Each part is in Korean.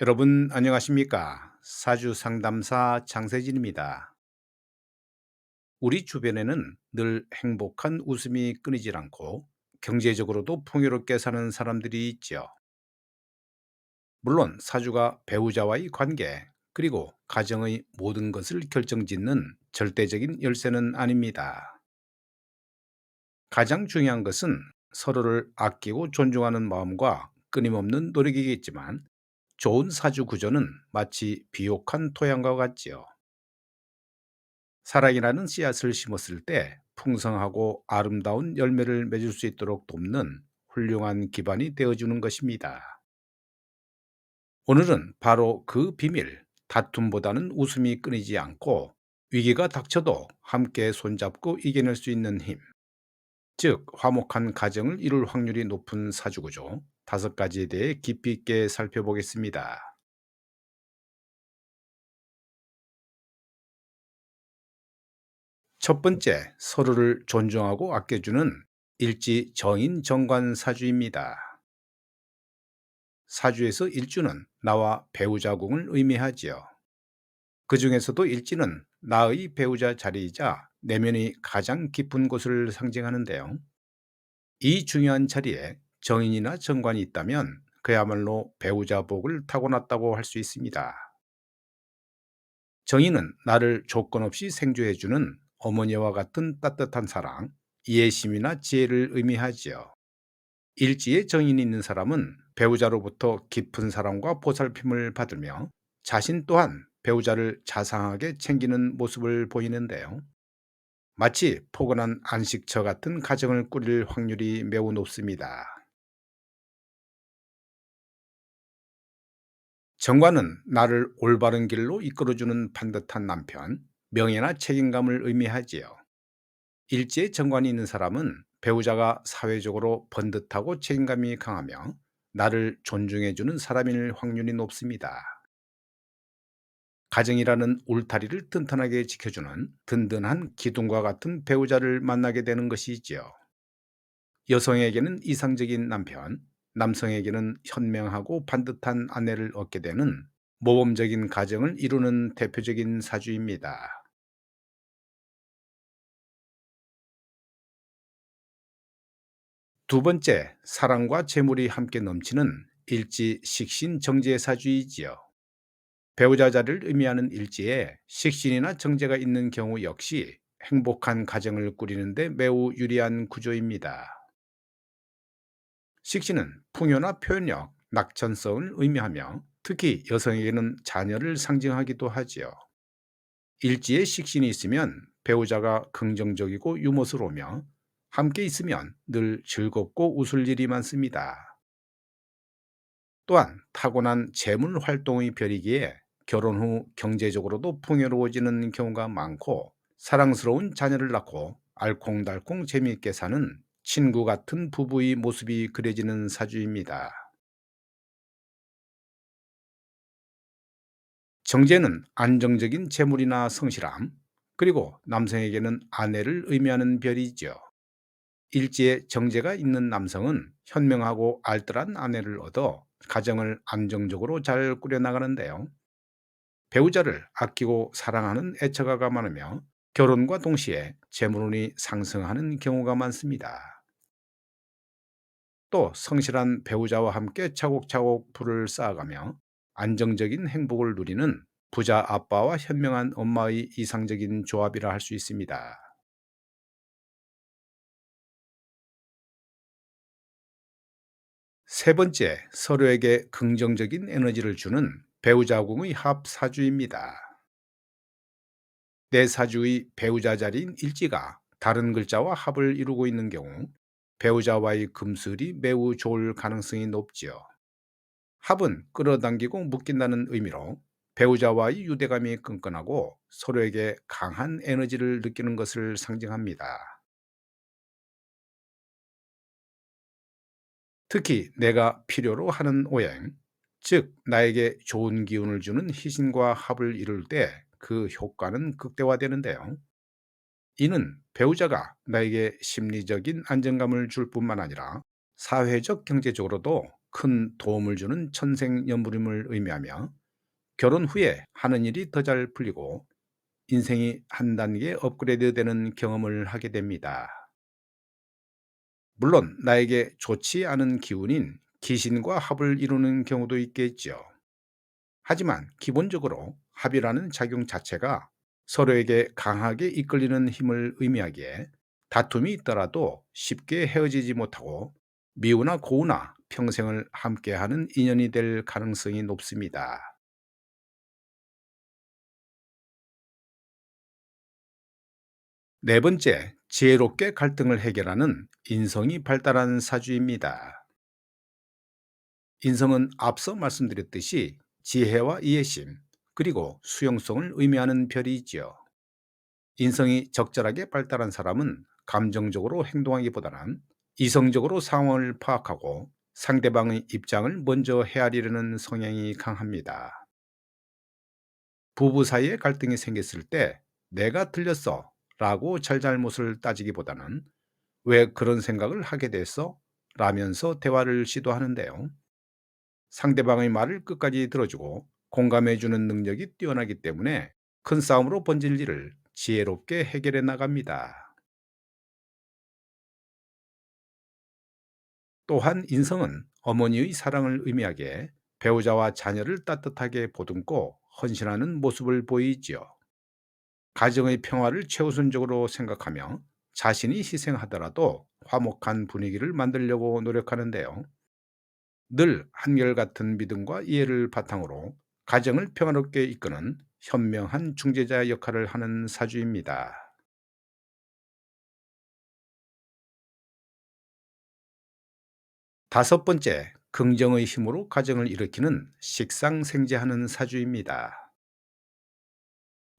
여러분 안녕하십니까? 사주 상담사 장세진입니다. 우리 주변에는 늘 행복한 웃음이 끊이질 않고 경제적으로도 풍요롭게 사는 사람들이 있죠. 물론 사주가 배우자와의 관계 그리고 가정의 모든 것을 결정짓는 절대적인 열쇠는 아닙니다. 가장 중요한 것은 서로를 아끼고 존중하는 마음과 끊임없는 노력이겠지만 좋은 사주 구조는 마치 비옥한 토양과 같지요. 사랑이라는 씨앗을 심었을 때 풍성하고 아름다운 열매를 맺을 수 있도록 돕는 훌륭한 기반이 되어주는 것입니다. 오늘은 바로 그 비밀, 다툼보다는 웃음이 끊이지 않고 위기가 닥쳐도 함께 손잡고 이겨낼 수 있는 힘, 즉 화목한 가정을 이룰 확률이 높은 사주구조 5가지에 대해 깊이 있게 살펴보겠습니다. 첫 번째, 서로를 존중하고 아껴주는 일지 정인 정관 사주입니다. 사주에서 일주는 나와 배우자궁을 의미하지요. 그 중에서도 일지는 나의 배우자 자리이자 내면이 가장 깊은 곳을 상징하는데요. 이 중요한 자리에 정인이나 정관이 있다면 그야말로 배우자 복을 타고났다고 할 수 있습니다. 정인은 나를 조건 없이 생조해주는 어머니와 같은 따뜻한 사랑, 이해심이나 지혜를 의미하지요. 일지에 정인이 있는 사람은 배우자로부터 깊은 사랑과 보살핌을 받으며 자신 또한 배우자를 자상하게 챙기는 모습을 보이는데요. 마치 포근한 안식처 같은 가정을 꾸릴 확률이 매우 높습니다. 정관은 나를 올바른 길로 이끌어주는 반듯한 남편, 명예나 책임감을 의미하지요. 일지에 정관이 있는 사람은 배우자가 사회적으로 번듯하고 책임감이 강하며 나를 존중해주는 사람일 확률이 높습니다. 가정이라는 울타리를 튼튼하게 지켜주는 든든한 기둥과 같은 배우자를 만나게 되는 것이지요. 여성에게는 이상적인 남편, 남성에게는 현명하고 반듯한 아내를 얻게 되는 모범적인 가정을 이루는 대표적인 사주입니다. 두 번째, 사랑과 재물이 함께 넘치는 일지 식신 정제 사주이지요. 배우자 자를 의미하는 일지에 식신이나 정제가 있는 경우 역시 행복한 가정을 꾸리는데 매우 유리한 구조입니다. 식신은 풍요나 표현력, 낙천성을 의미하며 특히 여성에게는 자녀를 상징하기도 하지요. 일지에 식신이 있으면 배우자가 긍정적이고 유머스러우며 함께 있으면 늘 즐겁고 웃을 일이 많습니다. 또한 타고난 재물 활동의 별이기에 결혼 후 경제적으로도 풍요로워지는 경우가 많고 사랑스러운 자녀를 낳고 알콩달콩 재미있게 사는 친구 같은 부부의 모습이 그려지는 사주입니다. 정제는 안정적인 재물이나 성실함, 그리고 남성에게는 아내를 의미하는 별이죠. 일지에 정제가 있는 남성은 현명하고 알뜰한 아내를 얻어 가정을 안정적으로 잘 꾸려나가는데요. 배우자를 아끼고 사랑하는 애처가가 많으며 결혼과 동시에 재물운이 상승하는 경우가 많습니다. 또 성실한 배우자와 함께 차곡차곡 부를 쌓아가며 안정적인 행복을 누리는 부자 아빠와 현명한 엄마의 이상적인 조합이라 할 수 있습니다. 세 번째, 서로에게 긍정적인 에너지를 주는 배우자궁의 합사주입니다. 내 사주의 배우자 자리인 일지가 다른 글자와 합을 이루고 있는 경우 배우자와의 금슬이 매우 좋을 가능성이 높지요. 합은 끌어당기고 묶인다는 의미로 배우자와의 유대감이 끈끈하고 서로에게 강한 에너지를 느끼는 것을 상징합니다. 특히 내가 필요로 하는 오행, 즉 나에게 좋은 기운을 주는 희신과 합을 이룰 때 그 효과는 극대화되는데요. 이는 배우자가 나에게 심리적인 안정감을 줄 뿐만 아니라 사회적 경제적으로도 큰 도움을 주는 천생연분임을 의미하며 결혼 후에 하는 일이 더 잘 풀리고 인생이 한 단계 업그레이드되는 경험을 하게 됩니다. 물론 나에게 좋지 않은 기운인 귀신과 합을 이루는 경우도 있겠죠. 하지만 기본적으로 합이라는 작용 자체가 서로에게 강하게 이끌리는 힘을 의미하기에 다툼이 있더라도 쉽게 헤어지지 못하고 미우나 고우나 평생을 함께하는 인연이 될 가능성이 높습니다. 네 번째, 지혜롭게 갈등을 해결하는 인성이 발달한 사주입니다. 인성은 앞서 말씀드렸듯이 지혜와 이해심, 그리고 수용성을 의미하는 별이지요. 인성이 적절하게 발달한 사람은 감정적으로 행동하기보다는 이성적으로 상황을 파악하고 상대방의 입장을 먼저 헤아리려는 성향이 강합니다. 부부 사이에 갈등이 생겼을 때 내가 틀렸어 라고 잘잘못을 따지기보다는 왜 그런 생각을 하게 됐어? 라면서 대화를 시도하는데요. 상대방의 말을 끝까지 들어주고 공감해주는 능력이 뛰어나기 때문에 큰 싸움으로 번질 일을 지혜롭게 해결해 나갑니다. 또한 인성은 어머니의 사랑을 의미하기에 배우자와 자녀를 따뜻하게 보듬고 헌신하는 모습을 보이지요. 가정의 평화를 최우선적으로 생각하며 자신이 희생하더라도 화목한 분위기를 만들려고 노력하는데요. 늘 한결같은 믿음과 이해를 바탕으로 가정을 평화롭게 이끄는 현명한 중재자 역할을 하는 사주입니다. 다섯 번째, 긍정의 힘으로 가정을 일으키는 식상생재하는 사주입니다.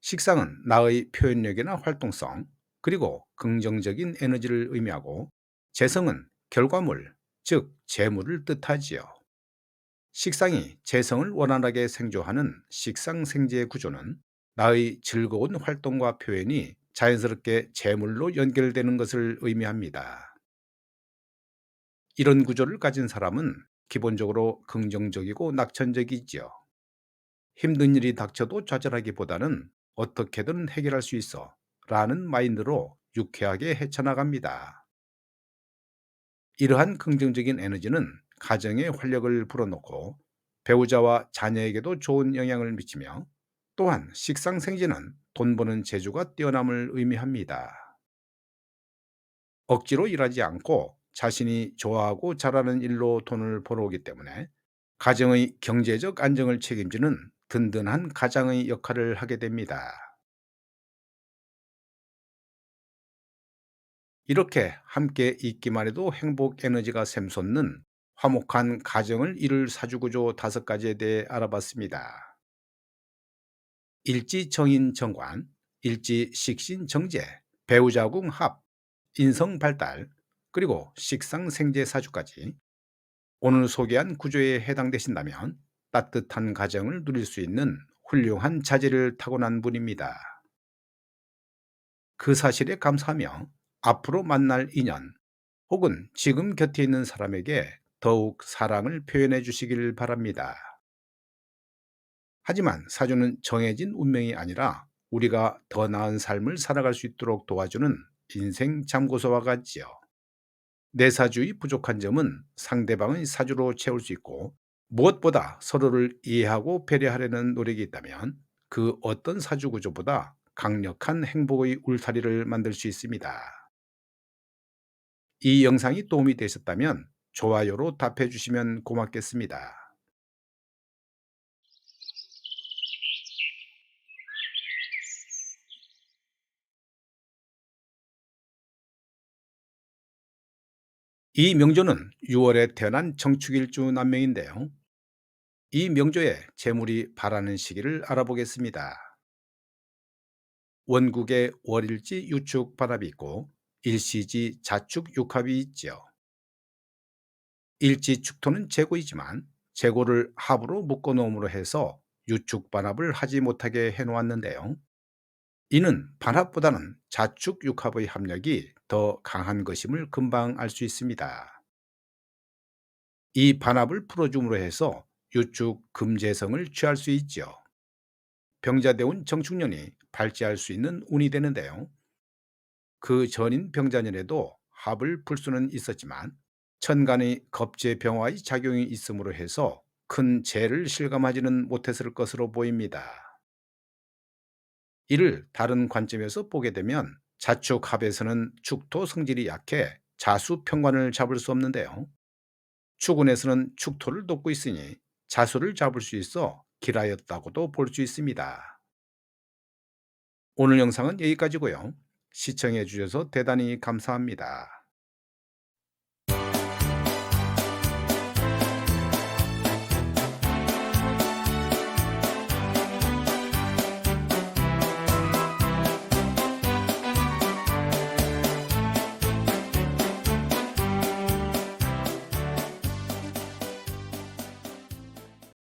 식상은 나의 표현력이나 활동성, 그리고 긍정적인 에너지를 의미하고 재성은 결과물, 즉 재물을 뜻하지요. 식상이 재성을 원활하게 생조하는 식상생재 구조는 나의 즐거운 활동과 표현이 자연스럽게 재물로 연결되는 것을 의미합니다. 이런 구조를 가진 사람은 기본적으로 긍정적이고 낙천적이지요. 힘든 일이 닥쳐도 좌절하기보다는 어떻게든 해결할 수 있어 라는 마인드로 유쾌하게 헤쳐나갑니다. 이러한 긍정적인 에너지는 가정에 활력을 불어넣고 배우자와 자녀에게도 좋은 영향을 미치며 또한 식상생지는 돈 버는 재주가 뛰어남을 의미합니다. 억지로 일하지 않고 자신이 좋아하고 잘하는 일로 돈을 벌어오기 때문에 가정의 경제적 안정을 책임지는 든든한 가장의 역할을 하게 됩니다. 이렇게 함께 있기만 해도 행복 에너지가 샘솟는 화목한 가정을 이룰 사주구조 다섯 가지에 대해 알아봤습니다. 일지정인정관, 일지식신정제, 배우자궁합, 인성발달, 그리고 식상생재사주까지 오늘 소개한 구조에 해당되신다면 따뜻한 가정을 누릴 수 있는 훌륭한 자질을 타고난 분입니다. 그 사실에 감사하며 앞으로 만날 인연 혹은 지금 곁에 있는 사람에게 더욱 사랑을 표현해 주시길 바랍니다. 하지만 사주는 정해진 운명이 아니라 우리가 더 나은 삶을 살아갈 수 있도록 도와주는 인생 참고서와 같지요. 내 사주의 부족한 점은 상대방의 사주로 채울 수 있고 무엇보다 서로를 이해하고 배려하려는 노력이 있다면 그 어떤 사주 구조보다 강력한 행복의 울타리를 만들 수 있습니다. 이 영상이 도움이 되셨다면 좋아요로 답해 주시면 고맙겠습니다. 이 명조는 6월에 태어난 청축일주 남명인데요. 이 명조에 재물이 발하는 시기를 알아보겠습니다. 원국에 월일지 유축 반합이 있고 일시지 자축 육합이 있지요. 일지 축토는 재고이지만 재고를 합으로 묶어 놓음으로 해서 유축 반합을 하지 못하게 해 놓았는데요. 이는 반합보다는 자축 육합의 합력이 더 강한 것임을 금방 알 수 있습니다. 이 반합을 풀어줌으로 해서 유축 금재성을 취할 수 있죠. 병자대운 정축년이 발지할 수 있는 운이 되는데요. 그 전인 병자년에도 합을 풀 수는 있었지만 천간의 겁재병화의 작용이 있음으로 해서 큰 재를 실감하지는 못했을 것으로 보입니다. 이를 다른 관점에서 보게 되면 자축합에서는 축토 성질이 약해 자수 평관을 잡을 수 없는데요. 축운에서는 축토를 돕고 있으니 자수를 잡을 수 있어 길하였다고도 볼 수 있습니다. 오늘 영상은 여기까지고요. 시청해 주셔서 대단히 감사합니다.